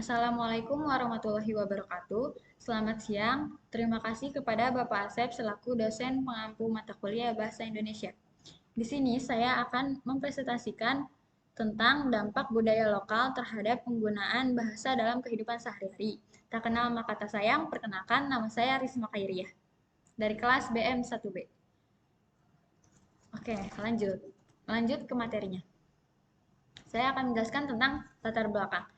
Assalamualaikum warahmatullahi wabarakatuh. Selamat siang. Terima kasih kepada Bapak Asep selaku dosen pengampu mata kuliah Bahasa Indonesia. Di sini saya akan mempresentasikan tentang dampak budaya lokal terhadap penggunaan bahasa dalam kehidupan sehari-hari. Tak kenal maka tak sayang, perkenalkan nama saya Risma Khairiyah dari kelas BM 1B. Oke, lanjut. Lanjut ke materinya. Saya akan menjelaskan tentang latar belakang.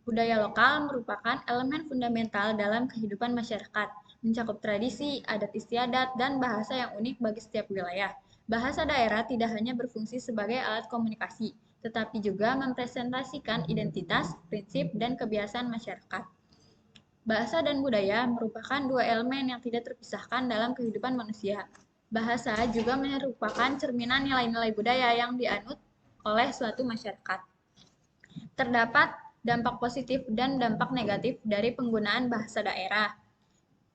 Budaya lokal merupakan elemen fundamental dalam kehidupan masyarakat, mencakup tradisi, adat istiadat, dan bahasa yang unik bagi setiap wilayah. Bahasa daerah tidak hanya berfungsi sebagai alat komunikasi, tetapi juga mempresentasikan identitas, prinsip, dan kebiasaan masyarakat. Bahasa dan budaya merupakan dua elemen yang tidak terpisahkan dalam kehidupan manusia. Bahasa juga merupakan cerminan nilai-nilai budaya yang dianut oleh suatu masyarakat. Terdapat dampak positif dan dampak negatif dari penggunaan bahasa daerah.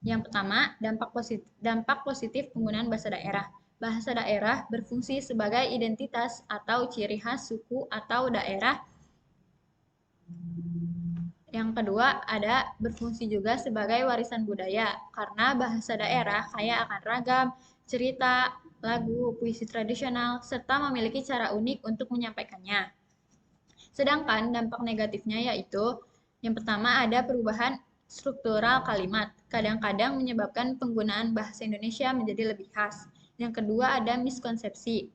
Yang pertama, dampak positif penggunaan bahasa daerah. Bahasa daerah berfungsi sebagai identitas atau ciri khas suku atau daerah. Yang kedua, ada berfungsi juga sebagai warisan budaya, karena bahasa daerah kaya akan ragam, cerita, lagu, puisi tradisional, serta memiliki cara unik untuk menyampaikannya. Sedangkan dampak negatifnya yaitu yang pertama ada perubahan struktural kalimat. Kadang-kadang menyebabkan penggunaan bahasa Indonesia menjadi lebih khas. Yang kedua ada miskonsepsi.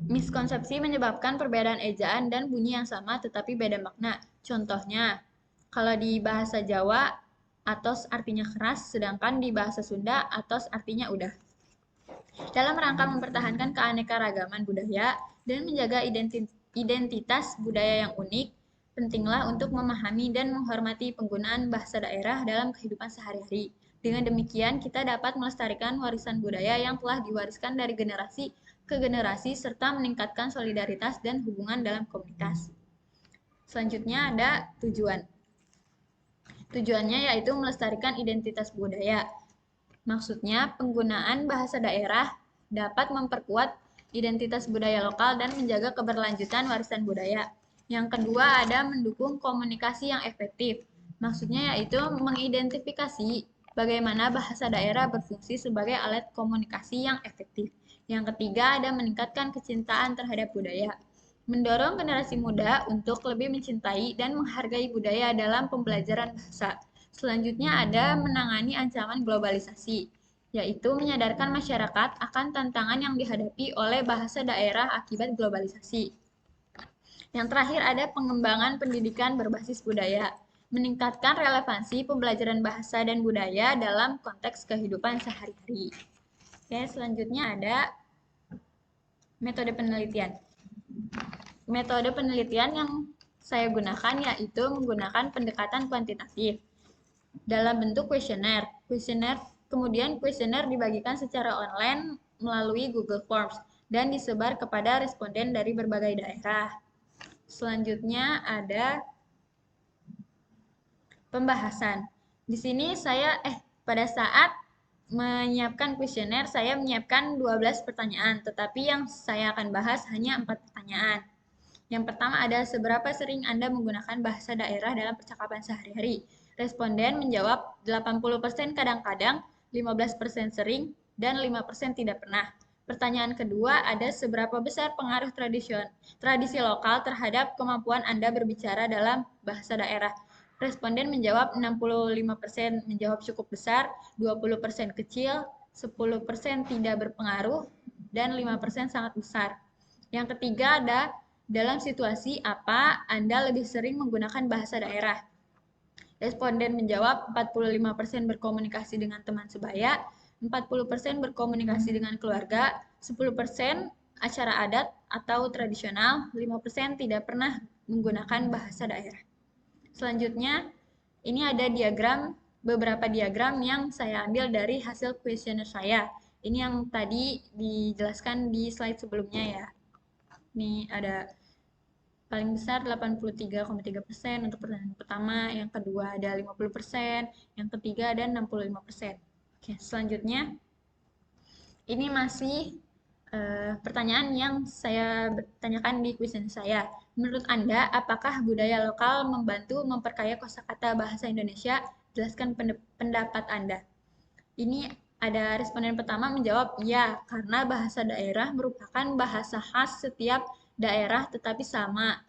Miskonsepsi menyebabkan perbedaan ejaan dan bunyi yang sama tetapi beda makna. Contohnya, kalau di bahasa Jawa atos artinya keras, sedangkan di bahasa Sunda atos artinya udah. Dalam rangka mempertahankan keanekaragaman budaya dan menjaga identitas budaya yang unik, pentinglah untuk memahami dan menghormati penggunaan bahasa daerah dalam kehidupan sehari-hari. Dengan demikian, kita dapat melestarikan warisan budaya yang telah diwariskan dari generasi ke generasi serta meningkatkan solidaritas dan hubungan dalam komunitas. Selanjutnya ada tujuan. Tujuannya yaitu melestarikan identitas budaya. Maksudnya, penggunaan bahasa daerah dapat memperkuat identitas budaya lokal dan menjaga keberlanjutan warisan budaya. Yang kedua ada mendukung komunikasi yang efektif. Maksudnya yaitu mengidentifikasi bagaimana bahasa daerah berfungsi sebagai alat komunikasi yang efektif. Yang ketiga ada meningkatkan kecintaan terhadap budaya. Mendorong generasi muda untuk lebih mencintai dan menghargai budaya dalam pembelajaran bahasa. Selanjutnya ada menangani ancaman globalisasi, yaitu menyadarkan masyarakat akan tantangan yang dihadapi oleh bahasa daerah akibat globalisasi. Yang terakhir ada pengembangan pendidikan berbasis budaya, meningkatkan relevansi pembelajaran bahasa dan budaya dalam konteks kehidupan sehari-hari. Oke, selanjutnya ada metode penelitian. Metode penelitian yang saya gunakan yaitu menggunakan pendekatan kuantitatif dalam bentuk kuesioner. Kemudian kuesioner dibagikan secara online melalui Google Forms dan disebar kepada responden dari berbagai daerah. Selanjutnya ada pembahasan. Di sini pada saat menyiapkan kuesioner saya menyiapkan 12 pertanyaan, tetapi yang saya akan bahas hanya 4 pertanyaan. Yang pertama ada seberapa sering Anda menggunakan bahasa daerah dalam percakapan sehari-hari? Responden menjawab 80% kadang-kadang, 15% sering, dan 5% tidak pernah. Pertanyaan kedua, ada seberapa besar pengaruh tradisi lokal terhadap kemampuan Anda berbicara dalam bahasa daerah? Responden menjawab 65% menjawab cukup besar, 20% kecil, 10% tidak berpengaruh, dan 5% sangat besar. Yang ketiga ada dalam situasi apa Anda lebih sering menggunakan bahasa daerah? Responden menjawab 45% berkomunikasi dengan teman sebaya, 40% berkomunikasi dengan keluarga, 10% acara adat atau tradisional, 5% tidak pernah menggunakan bahasa daerah. Selanjutnya, ini ada beberapa diagram yang saya ambil dari hasil kuesioner saya. Ini yang tadi dijelaskan di slide sebelumnya ya. Ini ada paling besar 83,3% untuk pertanyaan pertama, yang kedua ada 50%, yang ketiga ada 65%. Oke, selanjutnya ini masih Pertanyaan yang saya tanyakan di kuesioner saya. Menurut Anda, apakah budaya lokal membantu memperkaya kosakata bahasa Indonesia? Jelaskan pendapat Anda. Ini ada responden pertama menjawab, ya, karena bahasa daerah merupakan bahasa khas setiap daerah tetapi sama,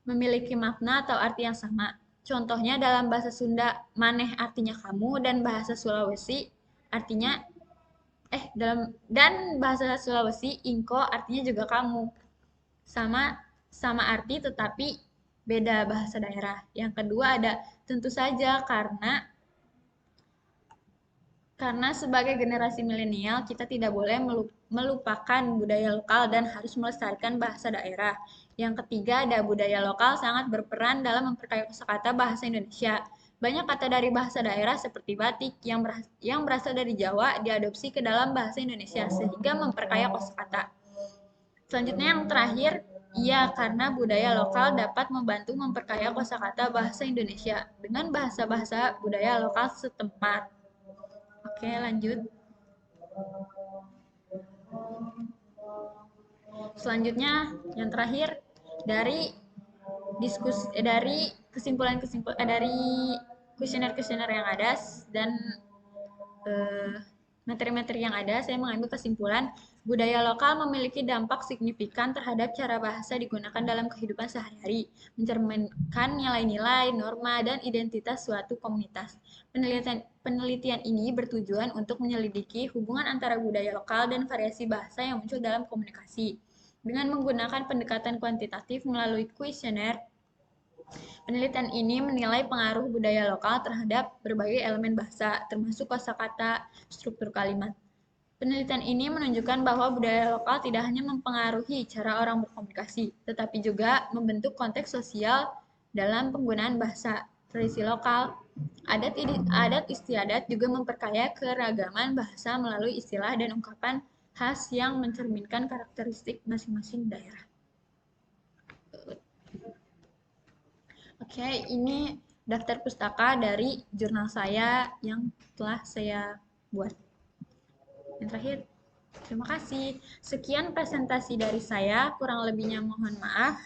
memiliki makna atau arti yang sama. Contohnya dalam bahasa Sunda, maneh artinya kamu, dan bahasa Sulawesi artinya dan bahasa Sulawesi ingko artinya juga kamu. Sama sama arti tetapi beda bahasa daerah. Yang kedua ada tentu saja karena sebagai generasi milenial kita tidak boleh melupakan budaya lokal dan harus melestarikan bahasa daerah. Yang ketiga ada budaya lokal sangat berperan dalam memperkaya kosakata bahasa Indonesia. Banyak kata dari bahasa daerah seperti batik yang berasal dari Jawa diadopsi ke dalam bahasa Indonesia sehingga memperkaya kosakata. Selanjutnya yang terakhir, iya karena budaya lokal dapat membantu memperkaya kosakata bahasa Indonesia dengan bahasa-bahasa budaya lokal setempat. Oke, lanjut. Selanjutnya yang terakhir dari dari kesimpulan-kesimpulan dari kuesioner-kuesioner yang ada dan materi-materi yang ada, saya mengambil kesimpulan budaya lokal memiliki dampak signifikan terhadap cara bahasa digunakan dalam kehidupan sehari-hari, mencerminkan nilai-nilai, norma, dan identitas suatu komunitas. Penelitian ini bertujuan untuk menyelidiki hubungan antara budaya lokal dan variasi bahasa yang muncul dalam komunikasi. Dengan menggunakan pendekatan kuantitatif melalui kuesioner, penelitian ini menilai pengaruh budaya lokal terhadap berbagai elemen bahasa, termasuk kosakata, struktur kalimat. Penelitian ini menunjukkan bahwa budaya lokal tidak hanya mempengaruhi cara orang berkomunikasi, tetapi juga membentuk konteks sosial dalam penggunaan bahasa. Tradisi lokal, adat istiadat juga memperkaya keragaman bahasa melalui istilah dan ungkapan khas yang mencerminkan karakteristik masing-masing daerah. Oke, ini daftar pustaka dari jurnal saya yang telah saya buat. Yang terakhir, terima kasih. Sekian presentasi dari saya, kurang lebihnya mohon maaf.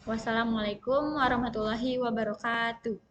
Wassalamualaikum warahmatullahi wabarakatuh.